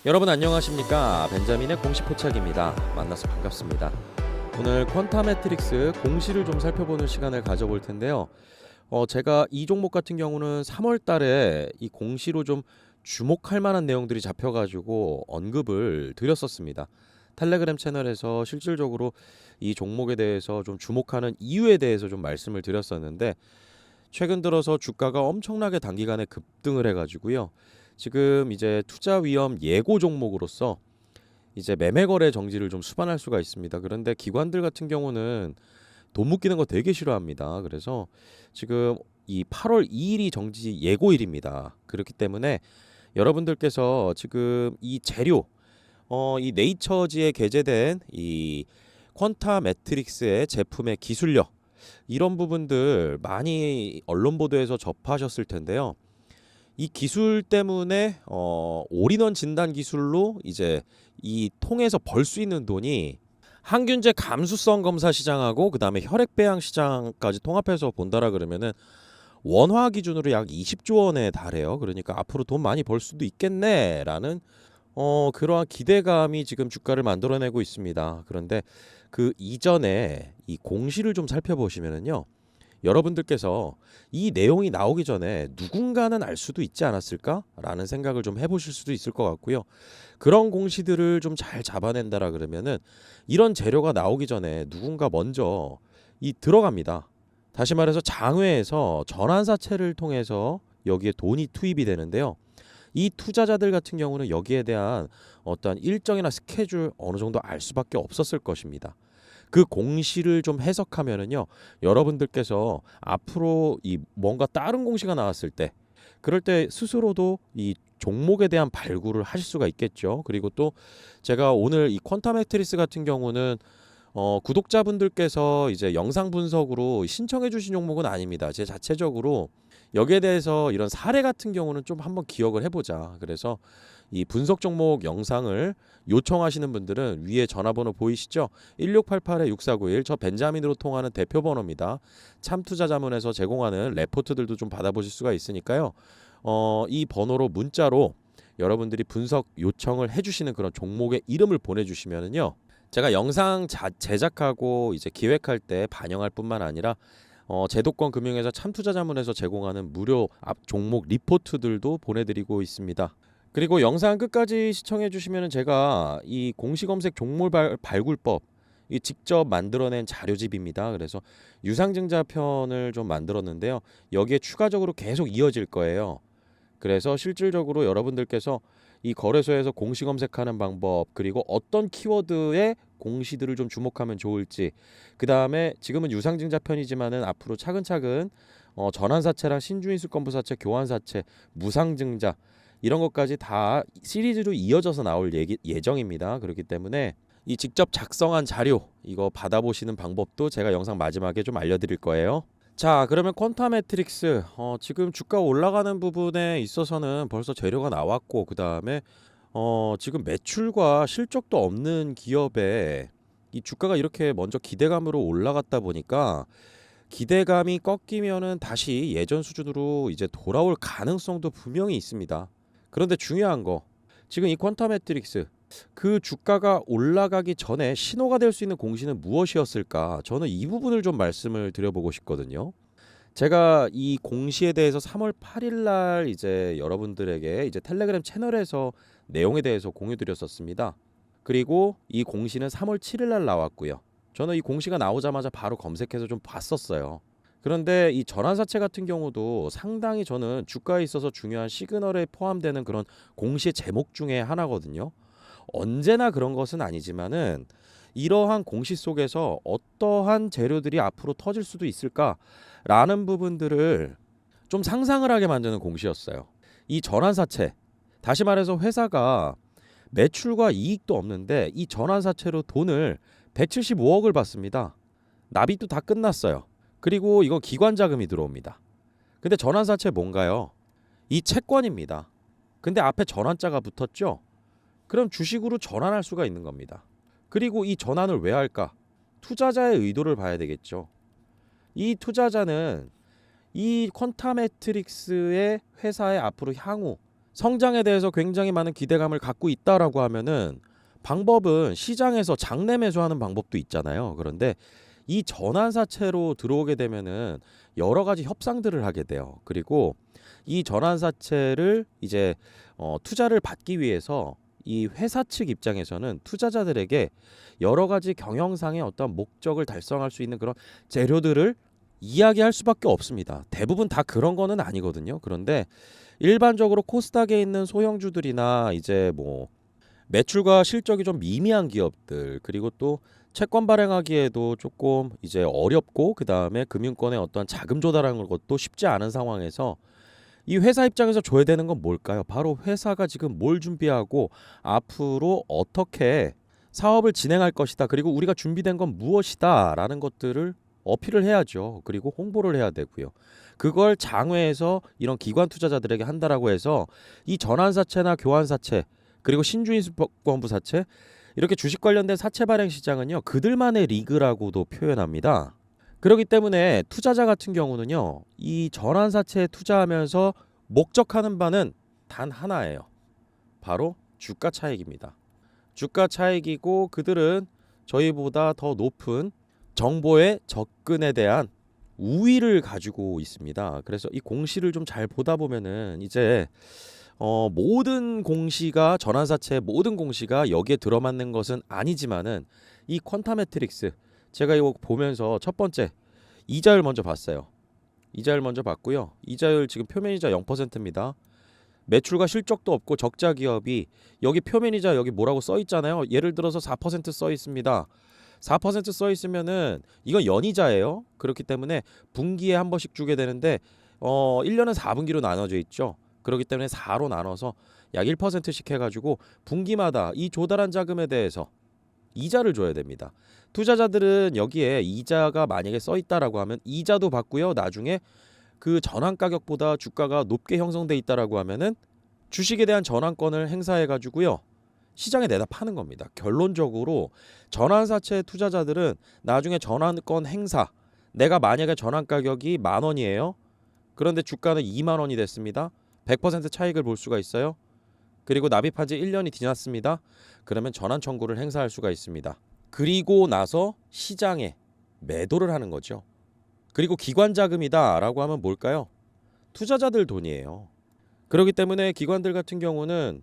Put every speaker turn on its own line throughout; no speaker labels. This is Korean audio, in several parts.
여러분 안녕하십니까? 벤자민의 공시 포착입니다. 만나서 반갑습니다. 오늘 퀀타 매트릭스 공시를 좀 살펴보는 시간을 가져볼 텐데요. 제가 이 종목 같은 경우는 3월 달에 이 공시로 좀 주목할 만한 내용들이 잡혀가지고 언급을 드렸었습니다. 텔레그램 채널에서 실질적으로 이 종목에 대해서 좀 주목하는 이유에 대해서 좀 말씀을 드렸었는데, 최근 들어서 주가가 엄청나게 단기간에 급등을 해가지고요. 지금 이제 투자 위험 예고 종목으로서 이제 매매 거래 정지를 좀 수반할 수가 있습니다. 그런데 기관들 같은 경우는 돈 묶이는 거 되게 싫어합니다. 그래서 지금 이 8월 2일이 정지 예고일입니다. 그렇기 때문에 여러분들께서 지금 이 재료, 이 네이처지에 게재된 이 퀀타 매트릭스의 제품의 기술력, 이런 부분들 많이 언론 보도에서 접하셨을 텐데요. 이 기술 때문에 올인원 진단 기술로 이제 이 통해서 벌 수 있는 돈이 항균제 감수성 검사 시장하고 그다음에 혈액 배양 시장까지 통합해서 본다라 그러면은 원화 기준으로 약 20조 원에 달해요. 그러니까 앞으로 돈 많이 벌 수도 있겠네라는 그러한 기대감이 지금 주가를 만들어내고 있습니다. 그런데 그 이전에 이 공시를 좀 살펴보시면은요. 여러분들께서 이 내용이 나오기 전에 누군가는 알 수도 있지 않았을까라는 생각을 좀 해보실 수도 있을 것 같고요. 그런 공시들을 좀 잘 잡아낸다라 그러면은 이런 재료가 나오기 전에 누군가 먼저 이 들어갑니다. 다시 말해서 장외에서 전환사채를 통해서 여기에 돈이 투입이 되는데요. 이 투자자들 같은 경우는 여기에 대한 어떤 일정이나 스케줄 어느 정도 알 수밖에 없었을 것입니다. 그 공시를 좀 해석하면은요, 여러분들께서 앞으로 이 뭔가 다른 공시가 나왔을 때, 그럴 때 스스로도 이 종목에 대한 발굴을 하실 수가 있겠죠. 그리고 또 제가 오늘 이 퀀타 매트리스 같은 경우는 구독자분들께서 이제 영상 분석으로 신청해 주신 종목은 아닙니다. 제 자체적으로 여기에 대해서 이런 사례 같은 경우는 좀 한번 기억을 해보자. 그래서 이 분석 종목 영상을 요청하시는 분들은 위에 전화번호 보이시죠? 1688-6491, 저 벤자민으로 통하는 대표 번호입니다. 참투자자문에서 제공하는 레포트들도 좀 받아보실 수가 있으니까요. 이 번호로 문자로 여러분들이 분석 요청을 해주시는 그런 종목의 이름을 보내주시면은요. 제가 영상 제작하고 이제 기획할 때 반영할 뿐만 아니라 제도권 금융회사 참투자자문에서 제공하는 무료 종목 리포트들도 보내드리고 있습니다. 그리고 영상 끝까지 시청해 주시면 제가 이 공시검색 종목 발굴법 이 직접 만들어낸 자료집입니다. 그래서 유상증자 편을 좀 만들었는데요. 여기에 추가적으로 계속 이어질 거예요. 그래서 실질적으로 여러분들께서 이 거래소에서 공시 검색하는 방법, 그리고 어떤 키워드에 공시들을 좀 주목하면 좋을지, 그 다음에 지금은 유상증자 편이지만은 앞으로 차근차근 전환사채랑 신주인수권부사채, 교환사채, 무상증자 이런 것까지 다 시리즈로 이어져서 나올 예정입니다. 그렇기 때문에 이 직접 작성한 자료 이거 받아보시는 방법도 제가 영상 마지막에 좀 알려드릴 거예요. 자, 그러면 퀀타 매트릭스 지금 주가 올라가는 부분에 있어서는 벌써 재료가 나왔고, 그 다음에 지금 매출과 실적도 없는 기업에 이 주가가 이렇게 먼저 기대감으로 올라갔다 보니까 기대감이 꺾이면은 다시 예전 수준으로 이제 돌아올 가능성도 분명히 있습니다. 그런데 중요한 거, 지금 이 퀀타 매트릭스 그 주가가 올라가기 전에 신호가 될 수 있는 공시는 무엇이었을까? 저는 이 부분을 좀 말씀을 드려보고 싶거든요. 제가 이 공시에 대해서 3월 8일 날 이제 여러분들에게 이제 텔레그램 채널에서 내용에 대해서 공유드렸었습니다. 그리고 이 공시는 3월 7일 날 나왔고요. 저는 이 공시가 나오자마자 바로 검색해서 좀 봤었어요. 그런데 이 전환사채 같은 경우도 상당히 저는 주가에 있어서 중요한 시그널에 포함되는 그런 공시의 제목 중에 하나거든요. 언제나 그런 것은 아니지만은 이러한 공시 속에서 어떠한 재료들이 앞으로 터질 수도 있을까라는 부분들을 좀 상상을 하게 만드는 공시였어요. 이 전환사채, 다시 말해서 회사가 매출과 이익도 없는데 이 전환사채로 돈을 175억을 받습니다. 납입도 다 끝났어요. 그리고 이거 기관 자금이 들어옵니다. 근데 전환사채 뭔가요? 이 채권입니다. 근데 앞에 전환자가 붙었죠? 그럼 주식으로 전환할 수가 있는 겁니다. 그리고 이 전환을 왜 할까? 투자자의 의도를 봐야 되겠죠. 이 투자자는 이 퀀타 매트릭스의 회사의 앞으로 향후 성장에 대해서 굉장히 많은 기대감을 갖고 있다라고 하면은 방법은 시장에서 장내 매수하는 방법도 있잖아요. 그런데 이 전환사채로 들어오게 되면은 여러 가지 협상들을 하게 돼요. 그리고 이 전환사채를 이제 투자를 받기 위해서 이 회사 측 입장에서는 투자자들에게 여러 가지 경영상의 어떤 목적을 달성할 수 있는 그런 재료들을 이야기할 수밖에 없습니다. 대부분 다 그런 거는 아니거든요. 그런데 일반적으로 코스닥에 있는 소형주들이나 이제 뭐 매출과 실적이 좀 미미한 기업들, 그리고 또 채권 발행하기에도 조금 이제 어렵고, 그 다음에 금융권의 어떤 자금 조달하는 것도 쉽지 않은 상황에서 이 회사 입장에서 줘야 되는 건 뭘까요? 바로 회사가 지금 뭘 준비하고 앞으로 어떻게 사업을 진행할 것이다, 그리고 우리가 준비된 건 무엇이다 라는 것들을 어필을 해야죠. 그리고 홍보를 해야 되고요. 그걸 장외에서 이런 기관 투자자들에게 한다라고 해서 이 전환사채나 교환사채, 그리고 신주인수권부 사채, 이렇게 주식 관련된 사채 발행 시장은요, 그들만의 리그라고도 표현합니다. 그렇기 때문에 투자자 같은 경우는요, 이 전환사채에 투자하면서 목적하는 바는 단 하나예요. 바로 주가 차익입니다. 주가 차익이고, 그들은 저희보다 더 높은 정보의 접근에 대한 우위를 가지고 있습니다. 그래서 이 공시를 좀 잘 보다 보면은 이제 모든 공시가, 전환사채의 모든 공시가 여기에 들어맞는 것은 아니지만은 이 퀀타 매트릭스, 제가 이거 보면서 첫 번째 이자율 먼저 봤어요. 이자율 먼저 봤고요. 이자율 지금 표면이자 0%입니다. 매출과 실적도 없고 적자 기업이 여기 표면이자 여기 뭐라고 써 있잖아요. 예를 들어서 4%써 있습니다. 4%써 있으면은 이건 연이자예요. 그렇기 때문에 분기에 한 번씩 주게 되는데 1년은 4분기로 나눠져 있죠. 그렇기 때문에 4로 나눠서 약 1%씩 해가지고 분기마다 이 조달한 자금에 대해서 이자를 줘야 됩니다. 투자자들은 여기에 이자가 만약에 써 있다라고 하면 이자도 받고요. 나중에 그 전환 가격보다 주가가 높게 형성돼 있다라고 하면은 주식에 대한 전환권을 행사해 가지고요, 시장에 내다 파는 겁니다. 결론적으로 전환사채 투자자들은 나중에 전환권 행사, 내가 만약에 전환 가격이 10,000원이에요. 그런데 주가는 20,000원이 됐습니다. 100% 차익을 볼 수가 있어요. 그리고 납입한 지 1년이 지났습니다. 그러면 전환 청구를 행사할 수가 있습니다. 그리고 나서 시장에 매도를 하는 거죠. 그리고 기관 자금이다라고 하면 뭘까요? 투자자들 돈이에요. 그렇기 때문에 기관들 같은 경우는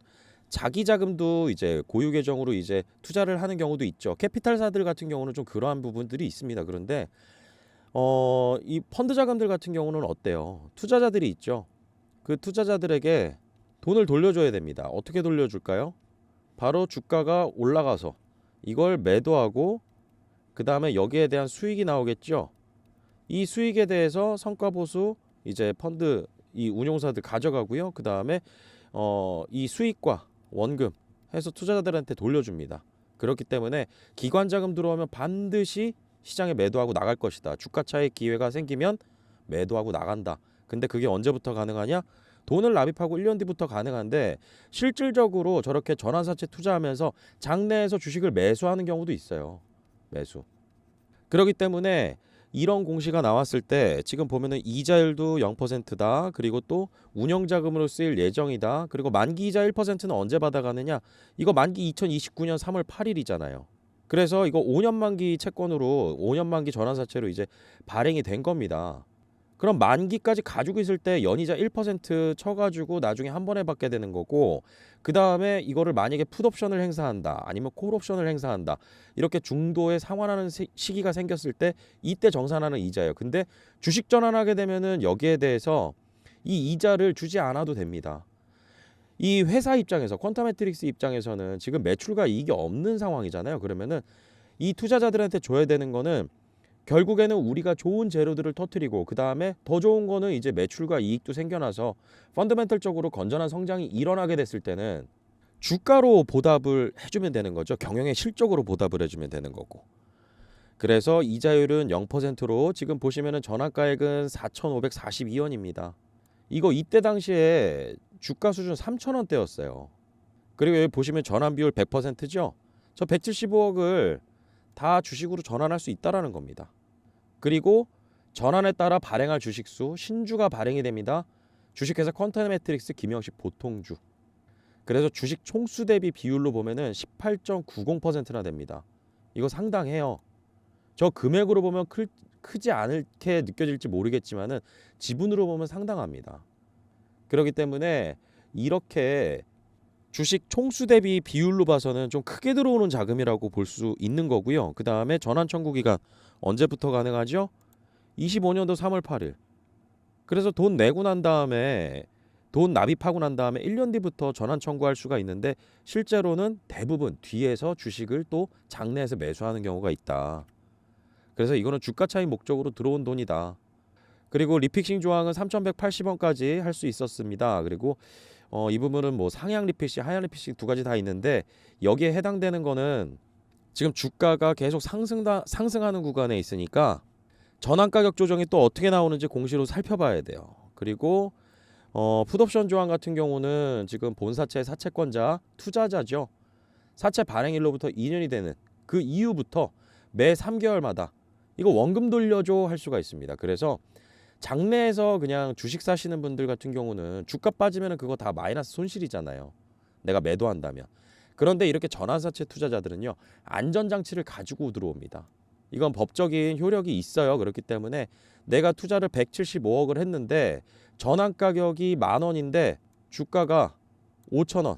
자기 자금도 이제 고유 계정으로 이제 투자를 하는 경우도 있죠. 캐피탈사들 같은 경우는 좀 그러한 부분들이 있습니다. 그런데 이 펀드 자금들 같은 경우는 어때요? 투자자들이 있죠. 그 투자자들에게 돈을 돌려줘야 됩니다. 어떻게 돌려줄까요? 바로 주가가 올라가서 이걸 매도하고, 그 다음에 여기에 대한 수익이 나오겠죠. 이 수익에 대해서 성과보수 이제 펀드 이 운용사들 가져가고요. 그 다음에 이 수익과 원금 해서 투자자들한테 돌려줍니다. 그렇기 때문에 기관 자금 들어오면 반드시 시장에 매도하고 나갈 것이다. 주가 차익 기회가 생기면 매도하고 나간다. 근데 그게 언제부터 가능하냐? 돈을 납입하고 1년 뒤부터 가능한데, 실질적으로 저렇게 전환사채 투자하면서 장내에서 주식을 매수하는 경우도 있어요. 매수. 그렇기 때문에 이런 공시가 나왔을 때 지금 보면은 이자율도 0%다. 그리고 또 운영자금으로 쓰일 예정이다. 그리고 만기 이자 1%는 언제 받아가느냐? 이거 만기 2029년 3월 8일이잖아요. 그래서 이거 5년 만기 채권으로 5년 만기 전환사채로 이제 발행이 된 겁니다. 그럼 만기까지 가지고 있을 때 연이자 1% 쳐가지고 나중에 한 번에 받게 되는 거고, 그 다음에 이거를 만약에 풋옵션을 행사한다, 아니면 콜옵션을 행사한다, 이렇게 중도에 상환하는 시기가 생겼을 때 이때 정산하는 이자예요. 근데 주식 전환하게 되면은 여기에 대해서 이 이자를 주지 않아도 됩니다. 이 회사 입장에서, 퀀타 매트릭스 입장에서는 지금 매출과 이익이 없는 상황이잖아요. 그러면은 이 투자자들한테 줘야 되는 거는 결국에는 우리가 좋은 재료들을 터뜨리고, 그 다음에 더 좋은 거는 이제 매출과 이익도 생겨나서 펀더멘털적으로 건전한 성장이 일어나게 됐을 때는 주가로 보답을 해주면 되는 거죠. 경영의 실적으로 보답을 해주면 되는 거고. 그래서 이자율은 0%로 지금 보시면은 전환가액은 4,542원입니다. 이거 이때 당시에 주가 수준 3,000원대였어요. 그리고 여기 보시면 전환 비율 100%죠. 저 175억을 다 주식으로 전환할 수 있다라는 겁니다. 그리고 전환에 따라 발행할 주식수, 신주가 발행이 됩니다. 주식회사 퀀텀매트릭스 김영식 보통주. 그래서 주식 총수 대비 비율로 보면은 18.90%나 됩니다. 이거 상당해요. 저 금액으로 보면 크지 않게 느껴질지 모르겠지만은 지분으로 보면 상당합니다. 그렇기 때문에 이렇게 주식 총수 대비 비율로 봐서는 좀 크게 들어오는 자금이라고 볼 수 있는 거고요. 그 다음에 전환 청구 기간 언제부터 가능하죠? 25년도 3월 8일. 그래서 돈 내고 난 다음에 돈 납입하고 난 다음에 1년 뒤부터 전환 청구할 수가 있는데 실제로는 대부분 뒤에서 주식을 또 장내에서 매수하는 경우가 있다. 그래서 이거는 주가 차익 목적으로 들어온 돈이다. 그리고 리픽싱 조항은 3,180원까지 할 수 있었습니다. 그리고 이 부분은 뭐 상향 리픽싱, 하향 리픽싱 두 가지 다 있는데 여기에 해당되는 거는 지금 주가가 계속 상승하는 구간에 있으니까 전환 가격 조정이 또 어떻게 나오는지 공시로 살펴봐야 돼요. 그리고 풋옵션 조항 같은 경우는 지금 본사채 사채권자 투자자죠. 사채 발행일로부터 2년이 되는 그 이후부터 매 3개월마다 이거 원금 돌려줘 할 수가 있습니다. 그래서 장내에서 그냥 주식 사시는 분들 같은 경우는 주가 빠지면 그거 다 마이너스 손실이잖아요. 내가 매도한다면. 그런데 이렇게 전환사채 투자자들은요. 안전장치를 가지고 들어옵니다. 이건 법적인 효력이 있어요. 그렇기 때문에 내가 투자를 175억을 했는데 전환 가격이 10,000원인데 주가가 5,000원,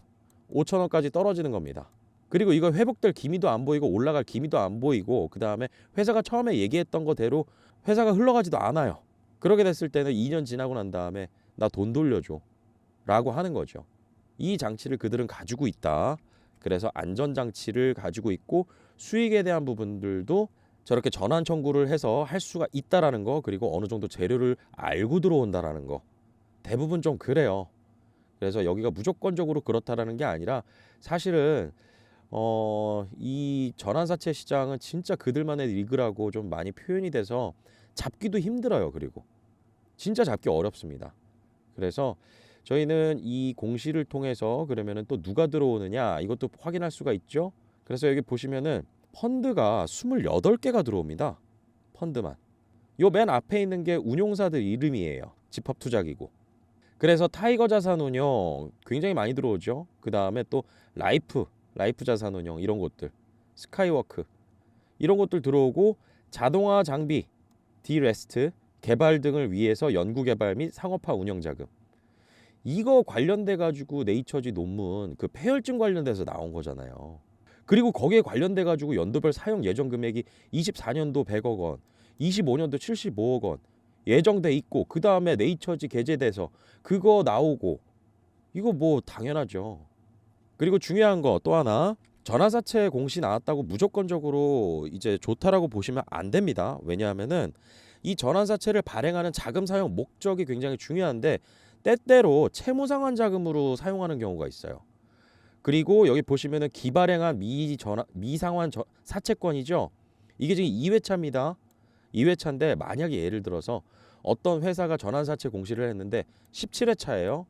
5,000원까지 떨어지는 겁니다. 그리고 이거 회복될 기미도 안 보이고 올라갈 기미도 안 보이고 그 다음에 회사가 처음에 얘기했던 거대로 회사가 흘러가지도 않아요. 그렇게 됐을 때는 2년 지나고 난 다음에 나 돈 돌려줘 라고 하는 거죠. 이 장치를 그들은 가지고 있다. 그래서 안전장치를 가지고 있고 수익에 대한 부분들도 저렇게 전환 청구를 해서 할 수가 있다라는 거, 그리고 어느 정도 재료를 알고 들어온다라는 거. 대부분 좀 그래요. 그래서 여기가 무조건적으로 그렇다라는 게 아니라 사실은 이 전환사채 시장은 진짜 그들만의 리그라고 좀 많이 표현이 돼서 잡기도 힘들어요. 그리고 진짜 잡기 어렵습니다. 그래서 저희는 이 공시를 통해서 그러면은 또 누가 들어오느냐 이것도 확인할 수가 있죠. 그래서 여기 보시면은 펀드가 28개가 들어옵니다. 펀드만. 요 맨 앞에 있는 게 운용사들 이름이에요. 집합투자기구. 그래서 타이거 자산운용 굉장히 많이 들어오죠. 그 다음에 또 라이프 자산운용 이런 것들, 스카이워크 이런 것들 들어오고 자동화 장비, 디레스트 개발 등을 위해서 연구개발 및 상업화 운영자금. 이거 관련돼 가지고 네이처지 논문 그 폐혈증 관련돼서 나온 거잖아요. 그리고 거기에 관련돼 가지고 연도별 사용 예정 금액이 24년도 100억 원, 25년도 75억 원 예정돼 있고 그 다음에 네이처지 게재돼서 그거 나오고 이거 뭐 당연하죠. 그리고 중요한 거 또 하나, 전환사채 공시 나왔다고 무조건적으로 이제 좋다라고 보시면 안 됩니다. 왜냐하면은 이 전환사채를 발행하는 자금 사용 목적이 굉장히 중요한데 때때로 채무상환 자금으로 사용하는 경우가 있어요. 그리고 여기 보시면은 기발행한 미상환 사채권이죠. 이게 지금 2회차입니다. 2회차인데 만약에 예를 들어서 어떤 회사가 전환사채 공시를 했는데 17회차예요.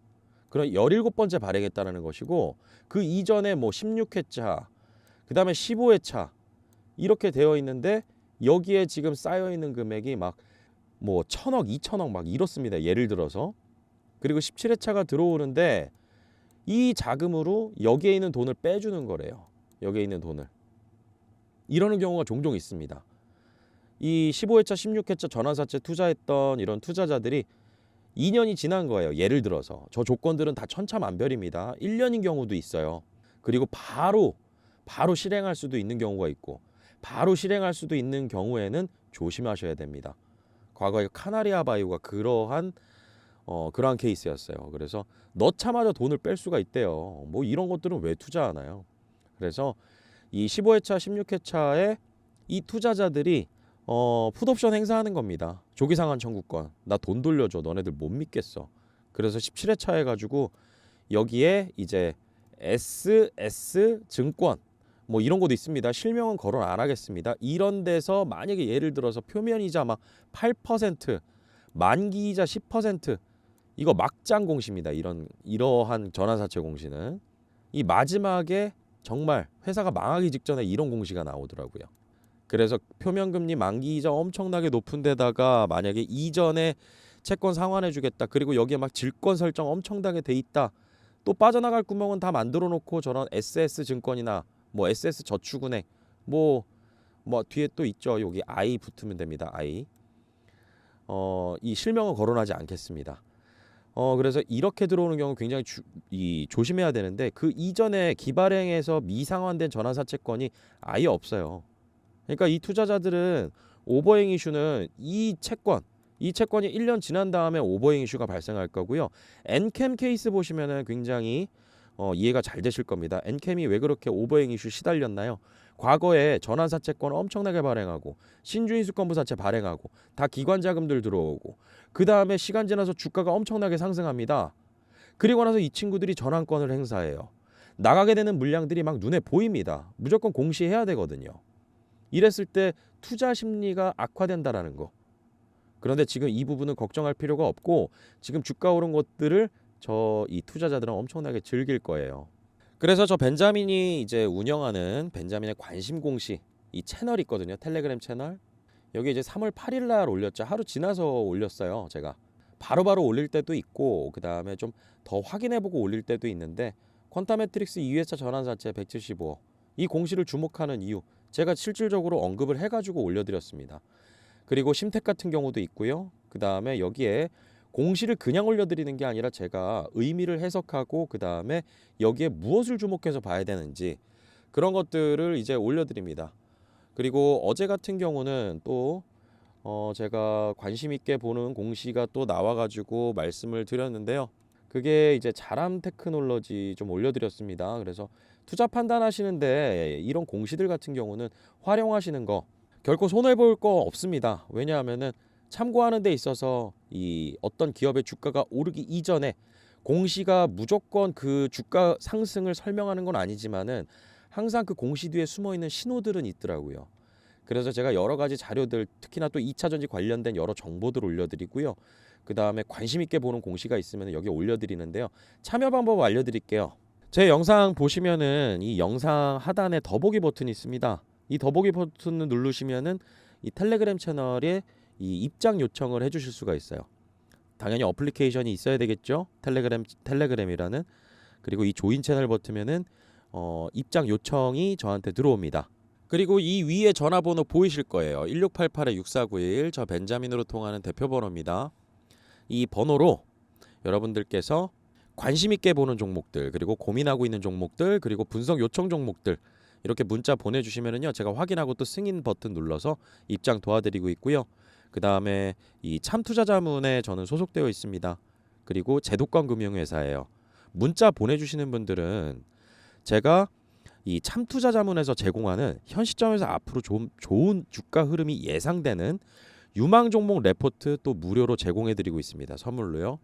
그럼 17번째 발행했다는 것이고 그 이전에 뭐 16회차, 그 다음에 15회차 이렇게 되어 있는데 여기에 지금 쌓여 있는 금액이 막 뭐 1,000억, 2,000억 막 이렇습니다. 예를 들어서. 그리고 17회차가 들어오는데 이 자금으로 여기에 있는 돈을 빼주는 거래요. 여기에 있는 돈을. 이러는 경우가 종종 있습니다. 이 15회차, 16회차 전환사채 투자했던 이런 투자자들이 2년이 지난 거예요. 예를 들어서. 저 조건들은 다 천차만별입니다. 1년인 경우도 있어요. 그리고 바로 실행할 수도 있는 경우가 있고 바로 실행할 수도 있는 경우에는 조심하셔야 됩니다. 과거에 카나리아 바이오가 그러한 케이스였어요. 그래서 넣자마자 돈을 뺄 수가 있대요. 뭐 이런 것들은 왜 투자하나요? 그래서 이 15회차, 16회차에 이 투자자들이 풋옵션 행사하는 겁니다. 조기상환 청구권. 나 돈 돌려줘. 너네들 못 믿겠어. 그래서 17회차 해가지고 여기에 이제 SS 증권 뭐 이런 것도 있습니다. 실명은 거론 안 하겠습니다. 이런 데서 만약에 예를 들어서 표면이자 막 8%, 만기이자 10% 이거 막장 공시입니다. 이러한 전환사채 공시는 이 마지막에 정말 회사가 망하기 직전에 이런 공시가 나오더라고요. 그래서 표면금리 만기이자 엄청나게 높은 데다가 만약에 이전에 채권 상환해주겠다. 그리고 여기에 막 질권 설정 엄청나게 돼 있다. 또 빠져나갈 구멍은 다 만들어 놓고 저런 SS증권이나 뭐 SS저축은행 뭐 뒤에 또 있죠. 여기 I 붙으면 됩니다. I. 이 실명은 거론하지 않겠습니다. 그래서 이렇게 들어오는 경우 굉장히 조심해야 되는데 그 이전에 기발행에서 미상환된 전환사채권이 아예 없어요. 그러니까 이 투자자들은 오버행 이슈는 이 채권이 1년 지난 다음에 오버행 이슈가 발생할 거고요. 엔캠 케이스 보시면은 굉장히 이해가 잘 되실 겁니다. 엔캠이 왜 그렇게 오버행 이슈 시달렸나요? 과거에 전환사채권 엄청나게 발행하고 신주인수권부사채 발행하고 다 기관 자금들 들어오고 그 다음에 시간 지나서 주가가 엄청나게 상승합니다. 그리고 나서 이 친구들이 전환권을 행사해요. 나가게 되는 물량들이 막 눈에 보입니다. 무조건 공시해야 되거든요. 이랬을 때 투자 심리가 악화된다라는 거. 그런데 지금 이 부분은 걱정할 필요가 없고 지금 주가 오른 것들을 이 투자자들은 엄청나게 즐길 거예요. 그래서 저 벤자민이 이제 운영하는 벤자민의 관심 공시 이 채널 있거든요. 텔레그램 채널. 여기 이제 3월 8일 날 올렸죠. 하루 지나서 올렸어요. 제가 바로바로 올릴 때도 있고 그 다음에 좀 더 확인해보고 올릴 때도 있는데 퀀타 매트릭스 2회차 전환사채 175억 이 공시를 주목하는 이유 제가 실질적으로 언급을 해가지고 올려드렸습니다. 그리고 심택 같은 경우도 있고요. 그 다음에 여기에 공시를 그냥 올려드리는 게 아니라 제가 의미를 해석하고 그 다음에 여기에 무엇을 주목해서 봐야 되는지 그런 것들을 이제 올려드립니다. 그리고 어제 같은 경우는 또 제가 관심 있게 보는 공시가 또 나와가지고 말씀을 드렸는데요. 그게 이제 자람 테크놀로지 좀 올려드렸습니다. 그래서 투자 판단하시는데 이런 공시들 같은 경우는 활용하시는 거 결코 손해볼 거 없습니다. 왜냐하면은 참고하는 데 있어서 이 어떤 기업의 주가가 오르기 이전에 공시가 무조건 그 주가 상승을 설명하는 건 아니지만은 항상 그 공시 뒤에 숨어 있는 신호들은 있더라고요. 그래서 제가 여러 가지 자료들 특히나 또 2차 전지 관련된 여러 정보들 올려드리고요. 그 다음에 관심 있게 보는 공시가 있으면 여기 올려드리는데요. 참여 방법 알려드릴게요. 제 영상 보시면은 이 영상 하단에 더보기 버튼이 있습니다. 이 더보기 버튼을 누르시면은 이 텔레그램 채널에 이 입장 요청을 해주실 수가 있어요. 당연히 어플리케이션이 있어야 되겠죠. 텔레그램이라는. 그리고 이 조인 채널 버튼면은 입장 요청이 저한테 들어옵니다. 그리고 이 위에 전화번호 보이실 거예요. 1688-6491 저 벤자민으로 통하는 대표번호입니다. 이 번호로 여러분들께서 관심 있게 보는 종목들 그리고 고민하고 있는 종목들 그리고 분석 요청 종목들 이렇게 문자 보내주시면은요 제가 확인하고 또 승인 버튼 눌러서 입장 도와드리고 있고요. 그 다음에 이 참투자자문에 저는 소속되어 있습니다. 그리고 제도권 금융회사예요. 문자 보내주시는 분들은 제가 이 참투자자문에서 제공하는 현 시점에서 앞으로 좋은 주가 흐름이 예상되는 유망 종목 레포트 또 무료로 제공해드리고 있습니다. 선물로요.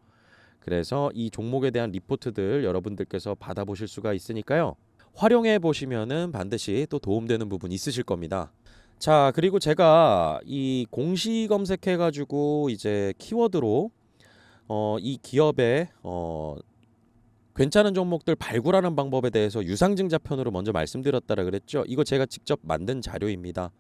그래서 이 종목에 대한 리포트들 여러분들께서 받아보실 수가 있으니까요. 활용해 보시면은 반드시 또 도움되는 부분 있으실 겁니다. 자, 그리고 제가 이 공시 검색해 가지고 이제 키워드로 이 기업의 괜찮은 종목들 발굴하는 방법에 대해서 유상증자 편으로 먼저 말씀드렸다라 그랬죠. 이거 제가 직접 만든 자료입니다.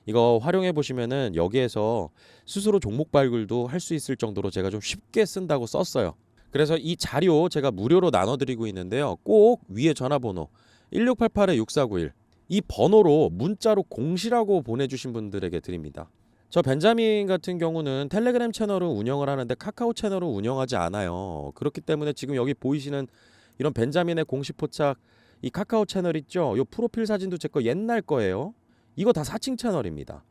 이거 활용해 보시면은 여기에서 스스로 종목 발굴도 할 수 있을 정도로 제가 좀 쉽게 쓴다고 썼어요. 그래서 이 자료 제가 무료로 나눠드리고 있는데요. 꼭 위에 전화번호 1688-6491 이 번호로 문자로 공시라고 보내주신 분들에게 드립니다. 저 벤자민 같은 경우는 텔레그램 채널을 운영을 하는데 카카오 채널을 운영하지 않아요. 그렇기 때문에 지금 여기 보이시는 이런 벤자민의 공시 포착 이 카카오 채널 있죠. 요 프로필 사진도 제 거 옛날 거예요. 이거 다 사칭 채널입니다.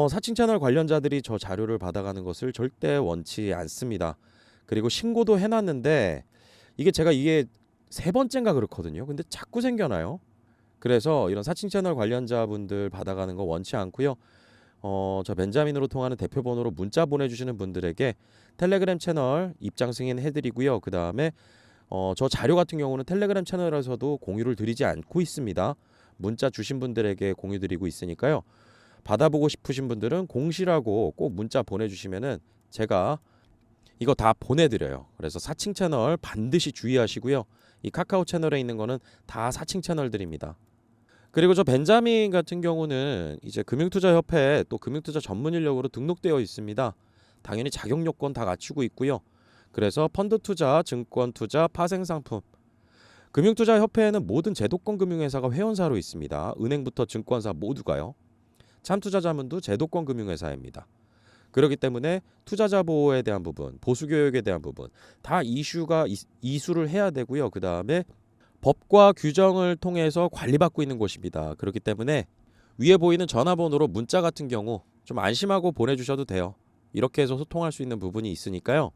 사칭 채널 관련자들이 저 자료를 받아가는 것을 절대 원치 않습니다. 그리고 신고도 해놨는데 이게 세 번째인가 그렇거든요. 근데 자꾸 생겨나요. 그래서 이런 사칭 채널 관련자분들 받아가는 거 원치 않고요. 저 벤자민으로 통하는 대표번호로 문자 보내주시는 분들에게 텔레그램 채널 입장 승인 해드리고요. 그 다음에 저 자료 같은 경우는 텔레그램 채널에서도 공유를 드리지 않고 있습니다. 문자 주신 분들에게 공유 드리고 있으니까요. 받아보고 싶으신 분들은 공시라고 꼭 문자 보내주시면은 제가 이거 다 보내드려요. 그래서 사칭 채널 반드시 주의하시고요. 이 카카오 채널에 있는 거는 다 사칭 채널들입니다. 그리고 저 벤자민 같은 경우는 이제 금융투자협회 또 금융투자 전문 인력으로 등록되어 있습니다. 당연히 자격 요건 다 갖추고 있고요. 그래서 펀드 투자, 증권 투자, 파생 상품, 금융투자협회에는 모든 제도권 금융회사가 회원사로 있습니다. 은행부터 증권사 모두가요. 참투자자문도 제도권 금융회사입니다. 그렇기 때문에 투자자 보호에 대한 부분, 보수 교육에 대한 부분 다 이수를 해야 되고요. 그 다음에 법과 규정을 통해서 관리받고 있는 곳입니다. 그렇기 때문에 위에 보이는 전화번호로 문자 같은 경우 좀 안심하고 보내주셔도 돼요. 이렇게 해서 소통할 수 있는 부분이 있으니까요.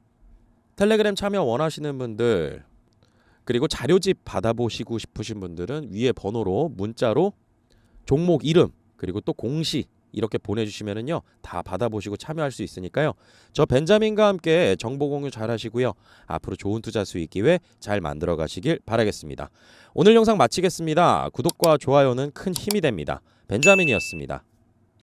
텔레그램 참여 원하시는 분들, 그리고 자료집 받아보시고 싶으신 분들은 위에 번호로 문자로 종목 이름 그리고 또 공시 이렇게 보내주시면은요 다 받아보시고 참여할 수 있으니까요. 저 벤자민과 함께 정보 공유 잘 하시고요. 앞으로 좋은 투자 수익 기회 잘 만들어 가시길 바라겠습니다. 오늘 영상 마치겠습니다. 구독과 좋아요는 큰 힘이 됩니다. 벤자민이었습니다.